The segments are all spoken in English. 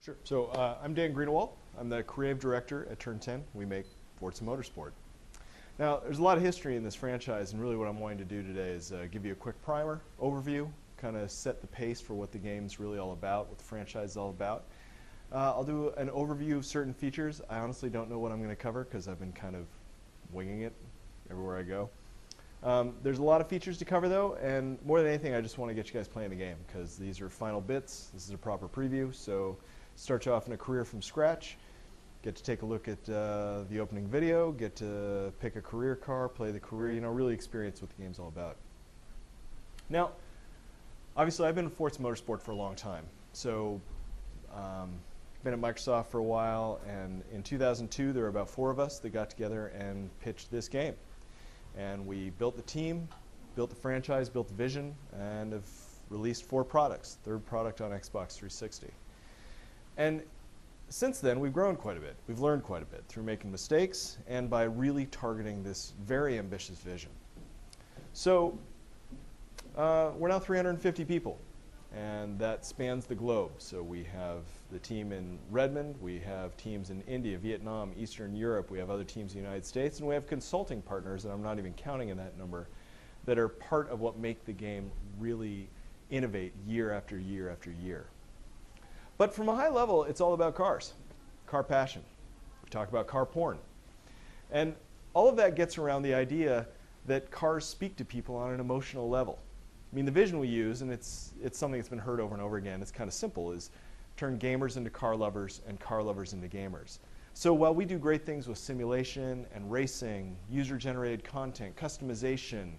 Sure. So I'm Dan Greenawalt. I'm the creative director at Turn 10. We make Forza Motorsport. Now, there's a lot of history in this franchise, and really what I'm wanting to do today is give you a quick primer, overview, kind of set the pace for what the game's really all about, what the franchise is all about. I'll do an overview of certain features. I honestly don't know what I'm going to cover because I've been kind of winging it everywhere I go. There's a lot of features to cover though, and more than anything I just want to get you guys playing the game because these are final bits. This is a proper preview, so start you off in a career from scratch. Get to take a look at the opening video, get to pick a career car, play the career, you know, really experience what the game's all about. Now, obviously I've been in Forza Motorsport for a long time, so been at Microsoft for a while, and in 2002 there were about 4 of us that got together and pitched this game. And we built the team, built the franchise, built the vision, and have released 4 products, 3rd product on Xbox 360. And since then, we've grown quite a bit. We've learned quite a bit through making mistakes and by really targeting this very ambitious vision. So we're now 350 people, and that spans the globe. So we have the team in Redmond, we have teams in India, Vietnam, Eastern Europe, we have other teams in the United States, and we have consulting partners, and I'm not even counting in that number, that are part of what make the game really innovate year after year after year. But from a high level, it's all about cars, car passion. We talk about car porn. And all of that gets around the idea that cars speak to people on an emotional level. I mean, the vision we use, and it's something that's been heard over and over again, it's kind of simple, is turn gamers into car lovers and car lovers into gamers. So while we do great things with simulation and racing, user-generated content, customization,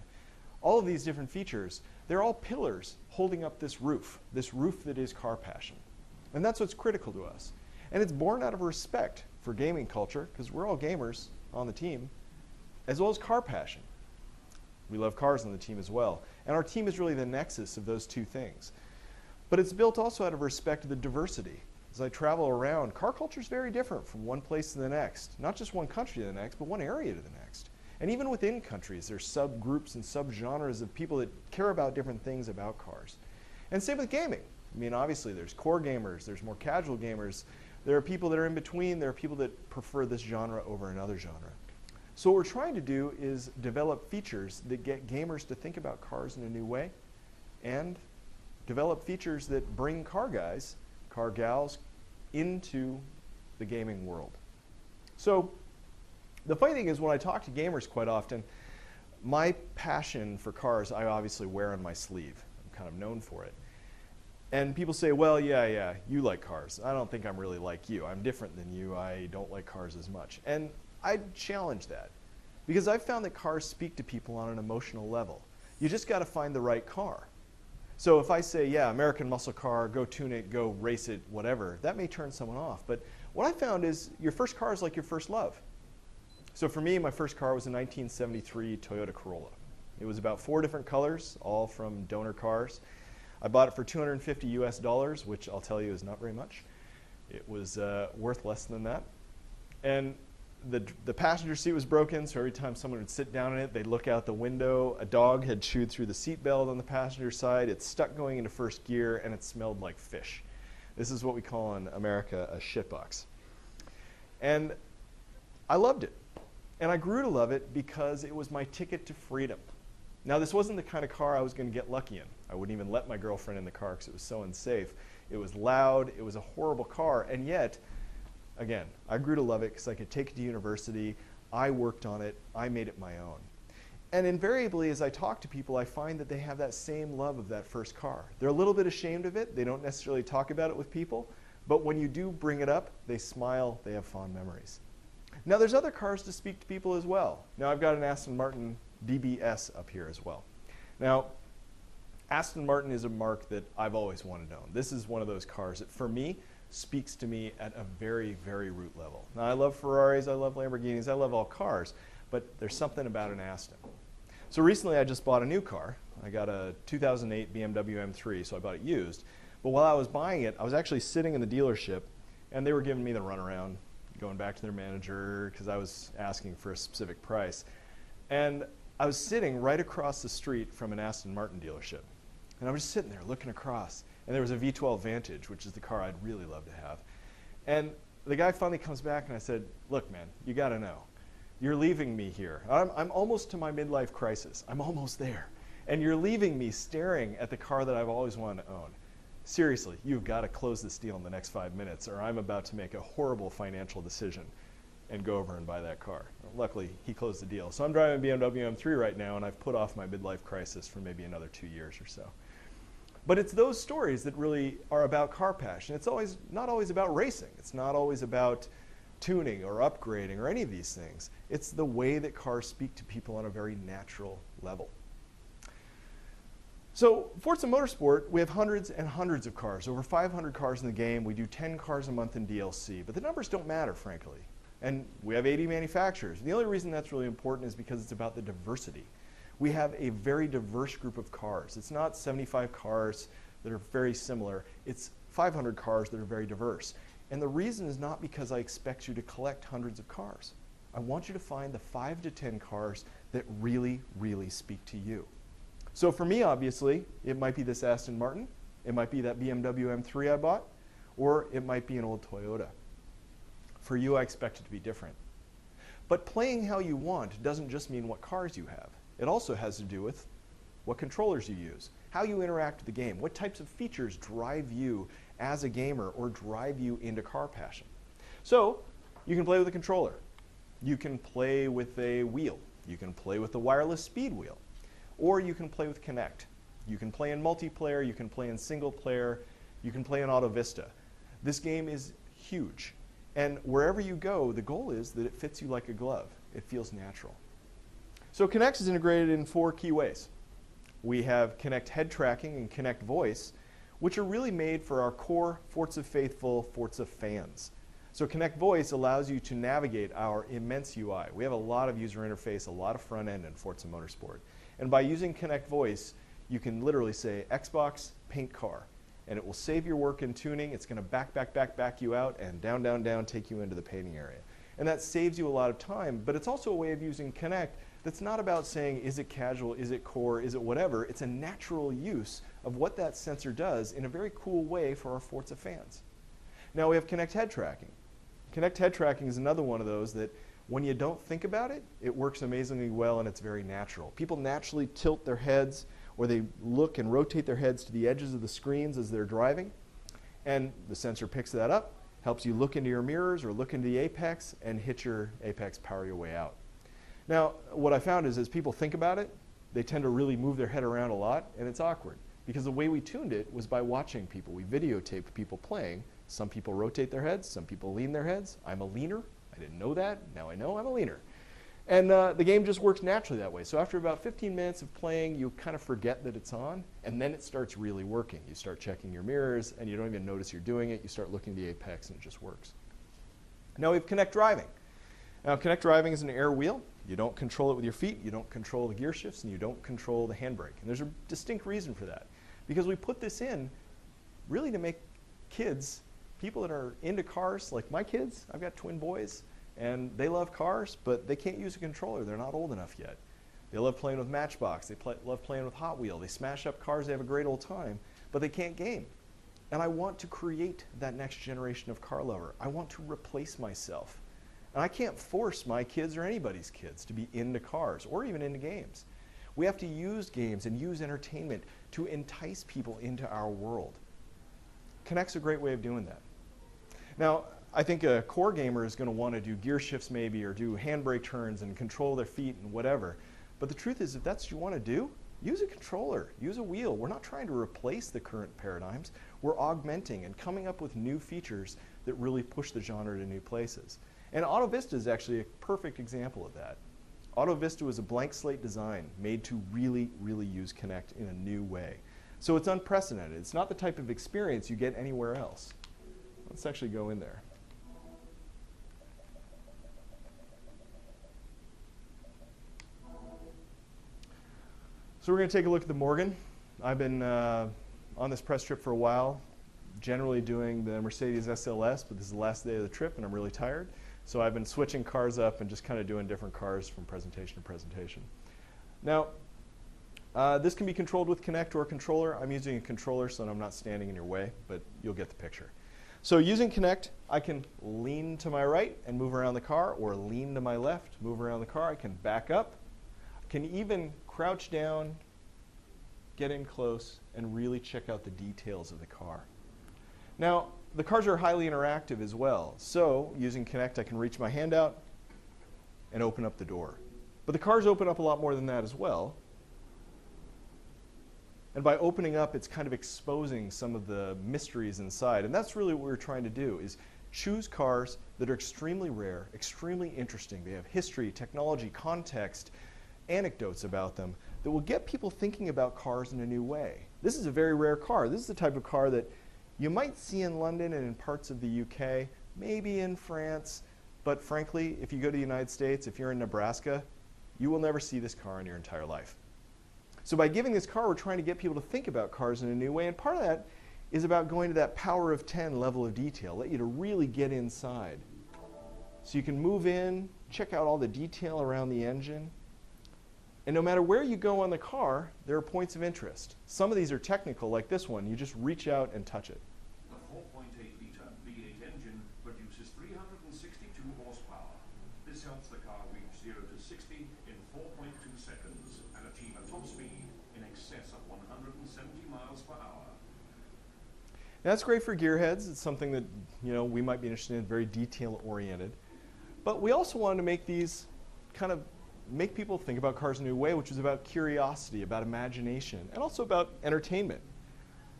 all of these different features, they're all pillars holding up this roof that is car passion. And that's what's critical to us. And it's born out of respect for gaming culture, because we're all gamers on the team, as well as car passion. We love cars on the team as well. And our team is really the nexus of those two things. But it's built also out of respect to the diversity. As I travel around, car culture is very different from one place to the next. Not just one country to the next, but one area to the next. And even within countries, there's subgroups and subgenres of people that care about different things about cars. And same with gaming. I mean, obviously, there's core gamers, there's more casual gamers, there are people that are in between, there are people that prefer this genre over another genre. So what we're trying to do is develop features that get gamers to think about cars in a new way, and develop features that bring car guys, car gals, into the gaming world. So the funny thing is, when I talk to gamers quite often, my passion for cars I obviously wear on my sleeve. I'm kind of known for it. And people say, well, yeah, you like cars. I don't think I'm really like you. I'm different than you. I don't like cars as much. And I challenge that, because I've found that cars speak to people on an emotional level. You just got to find the right car. So if I say, yeah, American muscle car, go tune it, go race it, whatever, that may turn someone off. But what I found is your first car is like your first love. So for me, my first car was a 1973 Toyota Corolla. It was about 4 different colors, all from donor cars. I bought it for $250 US, which I'll tell you is not very much. It was worth less than that. And the passenger seat was broken, so every time someone would sit down in it, they'd look out the window. A dog had chewed through the seat belt on the passenger side. It stuck going into first gear, and it smelled like fish. This is what we call in America a shitbox. And I loved it. And I grew to love it because it was my ticket to freedom. Now, this wasn't the kind of car I was going to get lucky in. I wouldn't even let my girlfriend in the car because it was so unsafe. It was loud. It was a horrible car. And yet, again, I grew to love it because I could take it to university. I worked on it. I made it my own. And invariably, as I talk to people, I find that they have that same love of that first car. They're a little bit ashamed of it. They don't necessarily talk about it with people. But when you do bring it up, they smile. They have fond memories. Now, there's other cars to speak to people as well. Now, I've got an Aston Martin DBS up here as well. Now, Aston Martin is a mark that I've always wanted to own. This is one of those cars that, for me, speaks to me at a very, very root level. Now, I love Ferraris, I love Lamborghinis, I love all cars, but there's something about an Aston. So recently, I just bought a new car. I got a 2008 BMW M3, so I bought it used. But while I was buying it, I was actually sitting in the dealership, and they were giving me the runaround, going back to their manager, because I was asking for a specific price. And I was sitting right across the street from an Aston Martin dealership. And I was just sitting there looking across. And there was a V12 Vantage, which is the car I'd really love to have. And the guy finally comes back and I said, look, man, you got to know. You're leaving me here. I'm almost to my midlife crisis. I'm almost there. And you're leaving me staring at the car that I've always wanted to own. Seriously, you've got to close this deal in the next 5 minutes or I'm about to make a horrible financial decision and go over and buy that car. Luckily, he closed the deal. So I'm driving a BMW M3 right now and I've put off my midlife crisis for maybe another 2 years or so. But it's those stories that really are about car passion. It's not always about racing. It's not always about tuning or upgrading or any of these things. It's the way that cars speak to people on a very natural level. So Forza Motorsport, we have hundreds and hundreds of cars, over 500 cars in the game. We do 10 cars a month in DLC, but the numbers don't matter, frankly. And we have 80 manufacturers. The only reason that's really important is because it's about the diversity. We have a very diverse group of cars. It's not 75 cars that are very similar. It's 500 cars that are very diverse. And the reason is not because I expect you to collect hundreds of cars. I want you to find the 5 to 10 cars that really, really speak to you. So for me, obviously, it might be this Aston Martin, it might be that BMW M3 I bought, or it might be an old Toyota. For you, I expect it to be different. But playing how you want doesn't just mean what cars you have. It also has to do with what controllers you use, how you interact with the game, what types of features drive you as a gamer or drive you into car passion. So you can play with a controller. You can play with a wheel. You can play with the wireless speed wheel. Or you can play with Kinect. You can play in multiplayer, you can play in single player, you can play in Autovista. This game is huge. And wherever you go, the goal is that it fits you like a glove. It feels natural. So Kinect is integrated in 4 key ways. We have Kinect head tracking and Kinect voice, which are really made for our core Forza faithful Forza fans. So Kinect voice allows you to navigate our immense UI. We have a lot of user interface, a lot of front end in Forza Motorsport. And by using Kinect voice, you can literally say Xbox, paint car. And it will save your work in tuning. It's going to back you out and down, down, down, take you into the painting area. And that saves you a lot of time, but it's also a way of using Kinect that's not about saying, is it casual, is it core, is it whatever. It's a natural use of what that sensor does in a very cool way for our Forza fans. Now we have Kinect head tracking. Kinect head tracking is another one of those that when you don't think about it, it works amazingly well and it's very natural. People naturally tilt their heads or they look and rotate their heads to the edges of the screens as they're driving. And the sensor picks that up, helps you look into your mirrors or look into the apex and hit your apex, power your way out. Now, what I found is as people think about it, they tend to really move their head around a lot and it's awkward because the way we tuned it was by watching people. We videotaped people playing. Some people rotate their heads, some people lean their heads. I'm a leaner. I didn't know that. Now I know I'm a leaner. And the game just works naturally that way. So after about 15 minutes of playing, you kind of forget that it's on, and then it starts really working. You start checking your mirrors, and you don't even notice you're doing it. You start looking at the apex, and it just works. Now we have Kinect driving. Now Kinect driving is an air wheel. You don't control it with your feet. You don't control the gear shifts, and you don't control the handbrake. And there's a distinct reason for that, because we put this in really to make kids, people that are into cars, like my kids, I've got twin boys, and they love cars, but they can't use a controller. They're not old enough yet. They love playing with Matchbox. They love playing with Hot Wheel. They smash up cars. They have a great old time, but they can't game. And I want to create that next generation of car lover. I want to replace myself. And I can't force my kids or anybody's kids to be into cars or even into games. We have to use games and use entertainment to entice people into our world. Kinect's a great way of doing that. Now, I think a core gamer is going to want to do gear shifts maybe or do handbrake turns and control their feet and whatever. But the truth is, if that's what you want to do, use a controller, use a wheel. We're not trying to replace the current paradigms. We're augmenting and coming up with new features that really push the genre to new places. And Autovista is actually a perfect example of that. Autovista was a blank slate design made to really, really use Kinect in a new way. So it's unprecedented. It's not the type of experience you get anywhere else. Let's actually go in there. So we're going to take a look at the Morgan. I've been on this press trip for a while, generally doing the Mercedes SLS, but this is the last day of the trip and I'm really tired. So I've been switching cars up and just kind of doing different cars from presentation to presentation. Now, this can be controlled with Kinect or a controller. I'm using a controller so that I'm not standing in your way, but you'll get the picture. So using Kinect, I can lean to my right and move around the car, or lean to my left, move around the car. I can back up. I can even crouch down, get in close, and really check out the details of the car. Now, the cars are highly interactive as well. So using Kinect, I can reach my hand out and open up the door. But the cars open up a lot more than that as well. And by opening up, it's kind of exposing some of the mysteries inside. And that's really what we're trying to do, is choose cars that are extremely rare, extremely interesting. They have history, technology, context, anecdotes about them that will get people thinking about cars in a new way. This is a very rare car. This is the type of car that you might see in London and in parts of the UK, maybe in France, but frankly, if you go to the United States, if you're in Nebraska, you will never see this car in your entire life. So by giving this car, we're trying to get people to think about cars in a new way, and part of that is about going to that power of 10 level of detail, let you to really get inside. So you can move in, check out all the detail around the engine, and no matter where you go on the car, there are points of interest. Some of these are technical, like this one. You just reach out and touch it. The 4.8-litre V8 engine produces 362 horsepower. This helps the car reach 0 to 60 in 4.2 seconds and achieve a top speed in excess of 170 miles per hour. Now, that's great for gearheads. It's something that we might be interested in, very detail-oriented. But we also wanted to make these kind of make people think about cars in a new way, which is about curiosity, about imagination, and also about entertainment.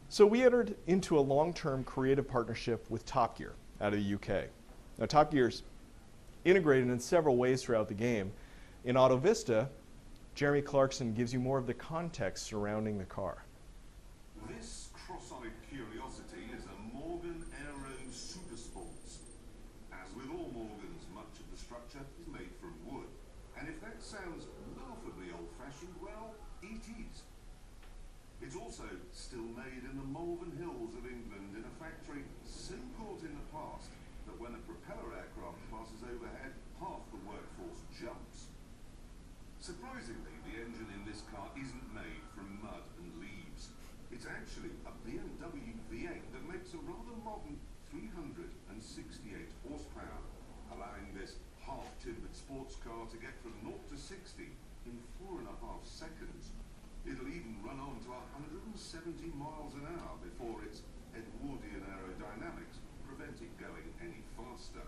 So we entered into a long-term creative partnership with Top Gear out of the UK. Now, Top Gear's integrated in several ways throughout the game. In Autovista, Jeremy Clarkson gives you more of the context surrounding the car. This cross-eyed curiosity is a Morgan Aero Supersports. As with all Morgans, much of the structure is made from wood. And if that sounds laughably old-fashioned, well, it is. It's also still made in the Malvern Hills of England in a factory so caught in the past that when a propeller aircraft passes overhead, half the workforce jumps. Surprisingly, the engine in this car isn't made from mud and leaves. It's actually a BMW V8 that makes a rather modern 368 horsepower, allowing this half-timbered sports car to get from 0 to 60 in 4.5 seconds. It'll even run on to 170 miles an hour before its Edwardian aerodynamics prevent it going any faster.